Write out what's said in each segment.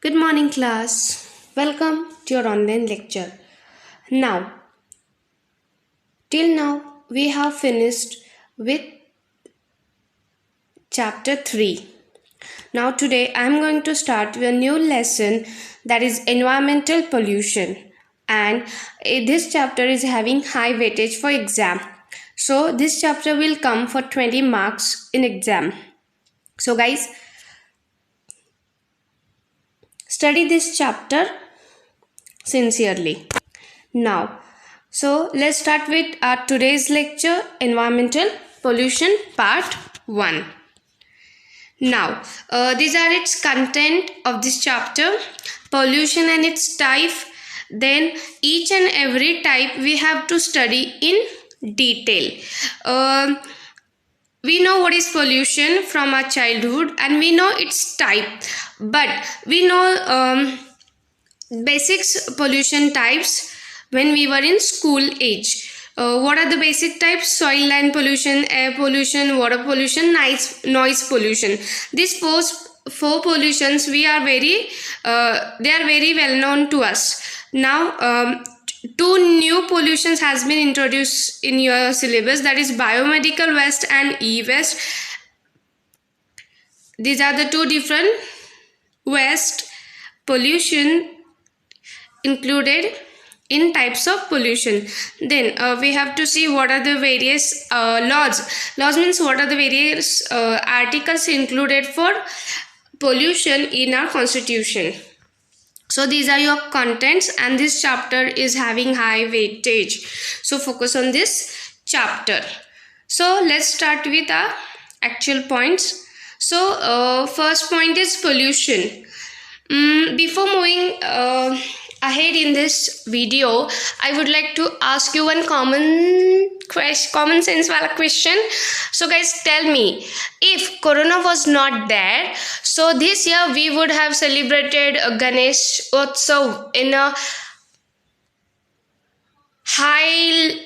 Good morning, class. Welcome to your online lecture. Till now, we have finished with chapter 3. Now, today I am going to start with a new lesson, that is environmental pollution. And this chapter is having high weightage for exam. So, this chapter will come for 20 marks in exam. So, guys, study this chapter sincerely. So let's start with our today's lecture, environmental pollution part 1. These are its content of this chapter: pollution and its type. Then each and every type we have to study in detail. We know what is pollution from our childhood and we know its type, but we know basics pollution types when we were in school age. What are the basic types? Soil, land pollution, air pollution, water pollution, noise pollution. These four pollutions they are very well known to us. Now, two new pollutions has been introduced in your syllabus, that is biomedical waste and e-waste. These are the two different waste pollution included in types of pollution. Then we have to see what are the various laws. Laws means what are the various articles included for pollution in our constitution. So these are your contents, and this chapter is having high weightage, so focus on this chapter. So let's start with our actual points. So first point is pollution. Before moving ahead in this video, I would like to ask you one common sense wala question. So guys, tell me, if corona was not there, so this year we would have celebrated Ganesh Utsav in a high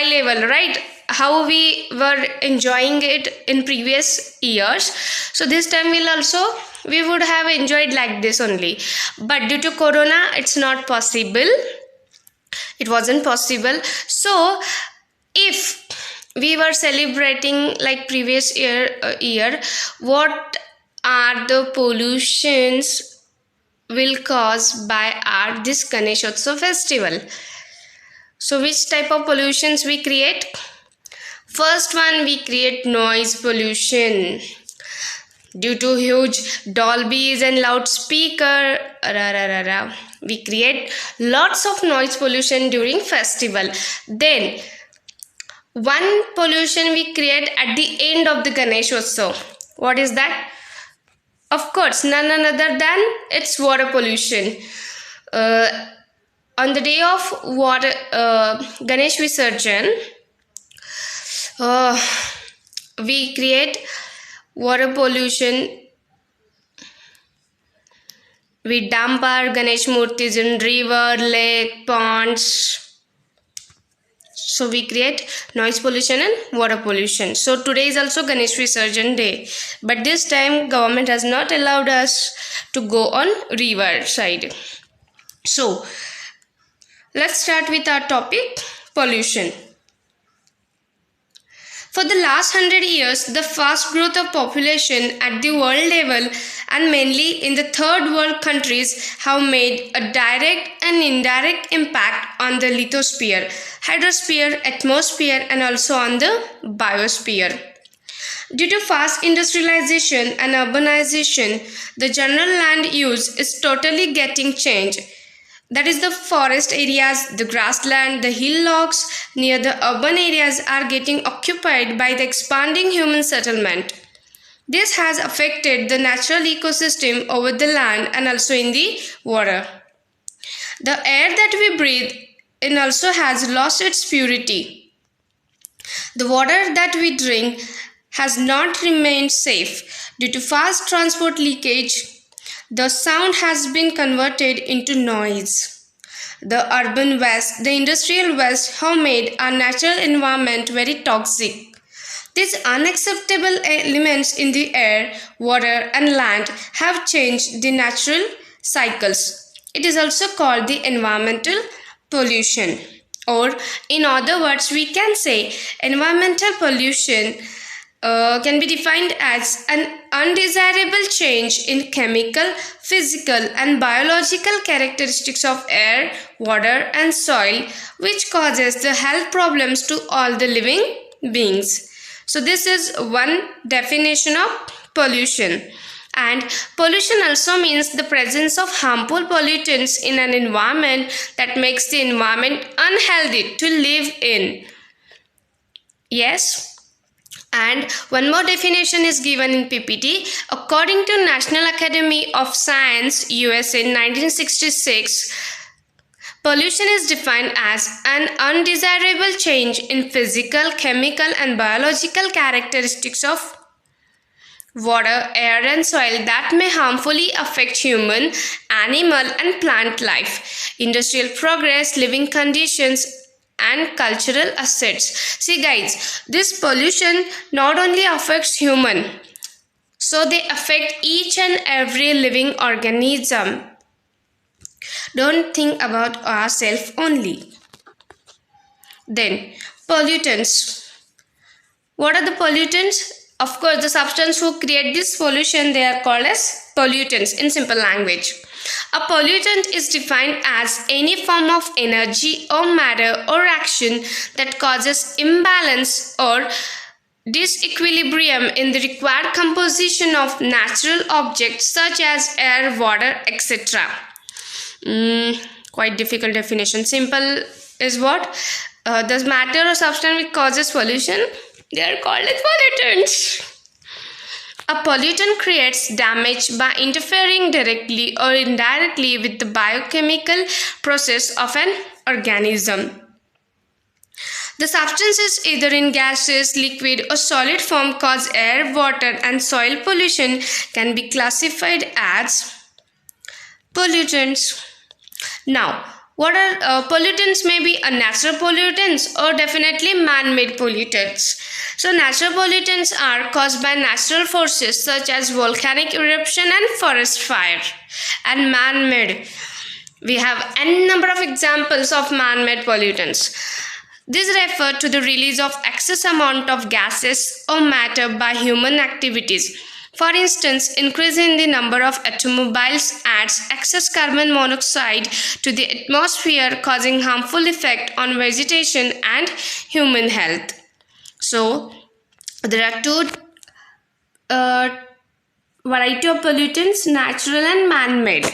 level, right? How we were enjoying it in previous years. So this time we would have enjoyed like this only, but due to corona it's not possible. It wasn't possible. So if we were celebrating like previous year, what are the pollutions will cause by our this Ganeshotsav festival? So which type of pollutions we create? First one, we create noise pollution. Due to huge Dolbys and loudspeaker, we create lots of noise pollution during festival. Then one pollution we create at the end of the Ganeshotsav. What is that? Of course, none other than it's water pollution. On the day of water Ganesh Visarjan, we create water pollution. We dump our Ganesh Murtis in river, lake, ponds. So we create noise pollution and water pollution. So today is also Ganesh Visarjan day, but this time government has not allowed us to go on river side. So let's start with our topic, pollution. For the last 100 years, the fast growth of population at the world level and mainly in the third world countries have made a direct and indirect impact on the lithosphere, hydrosphere, atmosphere, and also on the biosphere. Due to fast industrialization and urbanization, the general land use is totally getting changed. That is, the forest areas, the grassland, the hillocks near the urban areas are getting occupied by the expanding human settlement. This has affected the natural ecosystem over the land and also in the water. The air that we breathe in also has lost its purity. The water that we drink has not remained safe. Due to fast transport leakage, the sound has been converted into noise. The urban waste, the industrial waste have made our natural environment very toxic. These unacceptable elements in the air, water, and land have changed the natural cycles. It is also called the environmental pollution. Or in other words, we can say environmental pollution can be defined as an undesirable change in chemical, physical, and biological characteristics of air, water, and soil, which causes the health problems to all the living beings. So, this is one definition of pollution. And pollution also means the presence of harmful pollutants in an environment that makes the environment unhealthy to live in. Yes. And one more definition is given in PPT. According to National Academy of Science, USA in 1966, pollution is defined as an undesirable change in physical, chemical, and biological characteristics of water, air, and soil that may harmfully affect human, animal, and plant life, industrial progress, living conditions, and cultural assets. See guys, this pollution not only affects human, so they affect each and every living organism. Don't think about ourselves only. Then pollutants. What are the pollutants? Of course, the substance who create this pollution, they are called as pollutants in simple language. A pollutant is defined as any form of energy or matter or action that causes imbalance or disequilibrium in the required composition of natural objects such as air, water, etc. Quite difficult definition. Simple is what? The matter or substance which causes pollution, they are called as pollutants. A pollutant creates damage by interfering directly or indirectly with the biochemical process of an organism. The substances either in gaseous, liquid, or solid form cause air, water, and soil pollution can be classified as pollutants. Now, what are pollutants? May be a natural pollutants or definitely man-made pollutants. So natural pollutants are caused by natural forces such as volcanic eruption and forest fire. And man-made, we have n number of examples of man-made pollutants. These refer to the release of excess amount of gases or matter by human activities. For instance, increasing the number of automobiles adds excess carbon monoxide to the atmosphere, causing harmful effect on vegetation and human health. So, there are two variety of pollutants, natural and man-made.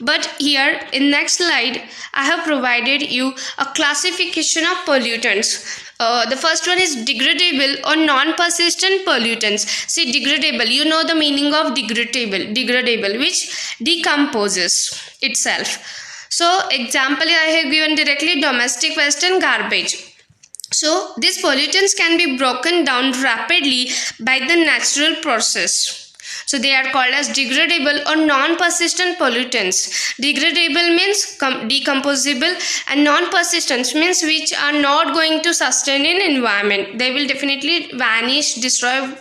But here in next slide, I have provided you a classification of pollutants. The first one is degradable or non-persistent pollutants. See, degradable, you know the meaning of degradable, which decomposes itself. So, example I have given directly: domestic waste and garbage. So, these pollutants can be broken down rapidly by the natural process. So, they are called as degradable or non-persistent pollutants. Degradable means decomposable, and non-persistent means which are not going to sustain in environment. They will definitely vanish, destroy.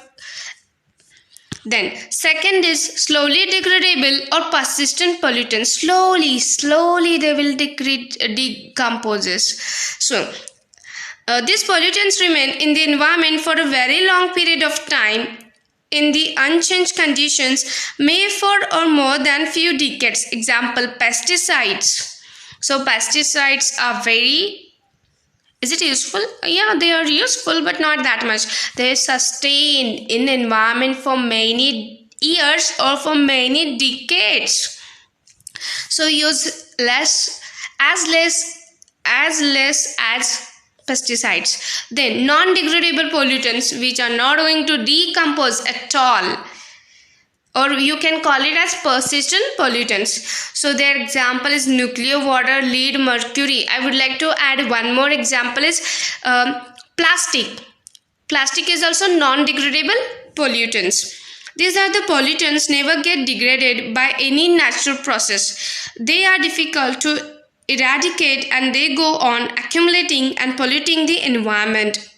Then, second is slowly degradable or persistent pollutants. Slowly they will decompose. So, these pollutants remain in the environment for a very long period of time in the unchanged conditions, may for or more than few decades. Example, pesticides. So pesticides are very, is it useful? Yeah, they are useful, but not that much. They sustain in environment for many years or for many decades. So use less as pesticides. Then non-degradable pollutants which are not going to decompose at all, or you can call it as persistent pollutants. So their example is nuclear, water, lead, mercury. I would like to add one more example is plastic. Plastic is also non-degradable pollutants. These are the pollutants never get degraded by any natural process. They are difficult to eradicate and they go on accumulating and polluting the environment.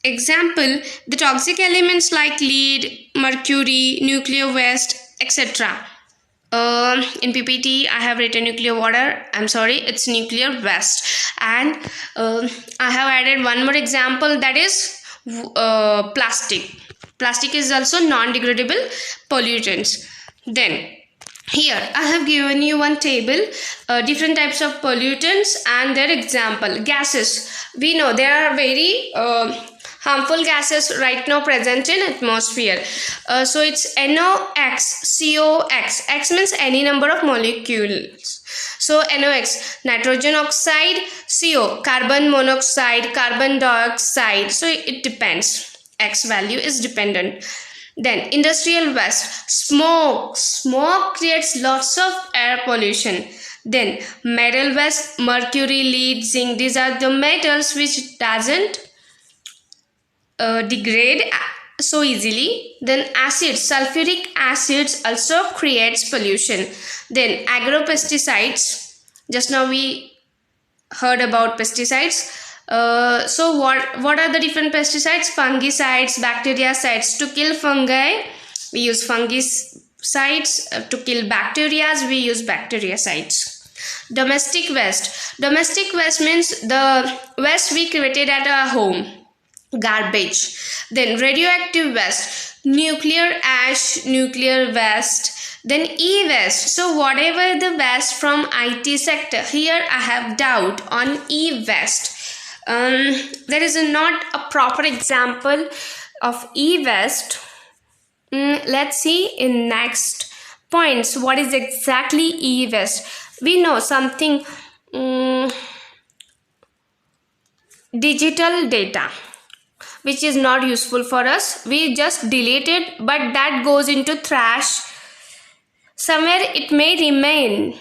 Example, the toxic elements like lead, mercury, nuclear waste, etc. In PPT, I have written nuclear water. I'm sorry, it's nuclear waste. And I have added one more example, that is plastic. Plastic is also non-degradable pollutants. Then here I have given you one table, different types of pollutants and their example. Gases, we know there are very harmful gases right now present in atmosphere. So it's NOx, COX. X means any number of molecules. So NOx, nitrogen oxide, CO, carbon monoxide, carbon dioxide. So it depends. X value is dependent. Then industrial waste, smoke creates lots of air pollution. Then metal waste, mercury, lead, zinc, these are the metals which doesn't degrade so easily. Then acids, sulfuric acids also creates pollution. Then agropesticides, just now we heard about pesticides. So what are the different pesticides? Fungicides, bactericides. To kill fungi we use fungicides, to kill bacteria we use bactericides. Domestic waste means the waste we created at our home, garbage. Then radioactive waste, nuclear ash, nuclear waste. Then e-waste, so whatever the waste from IT sector. Here I have doubt on e-waste. There is not a proper example of e-waste. Let's see in next points what is exactly e-waste. We know something, digital data which is not useful for us, we just delete it, but that goes into trash. Somewhere it may remain,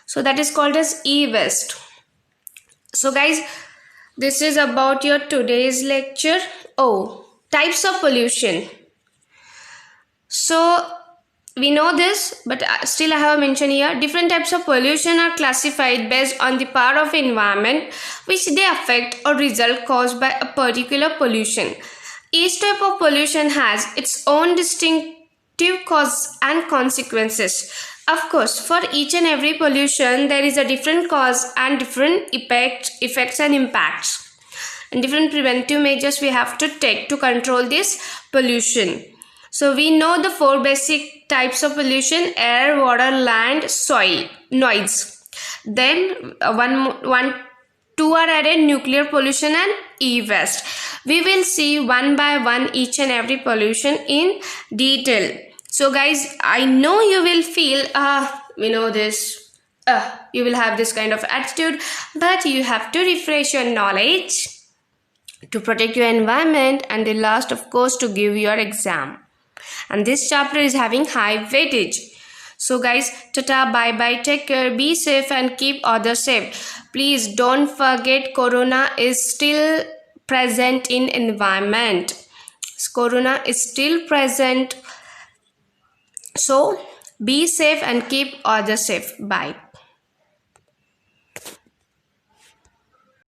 so that is called as e-waste. So guys, this is about your today's lecture. Types of pollution. So we know this, but still I have mentioned here, different types of pollution are classified based on the part of environment which they affect or result caused by a particular pollution. Each type of pollution has its own distinctive cause and consequences. Of course, for each and every pollution there is a different cause and different effects and impacts, and different preventive measures we have to take to control this pollution. So we know the 4 basic types of pollution: air, water, land, soil, noise. Then two are added, nuclear pollution and e-waste. We will see one by one each and every pollution in detail. So guys, I know you will feel, we know this, you will have this kind of attitude, but you have to refresh your knowledge to protect your environment, and the last, of course, to give your exam. And this chapter is having high weightage. So guys, tata, bye bye, take care, be safe and keep others safe. Please don't forget, corona is still present in environment. Corona is still present. So be safe and keep others safe. Bye.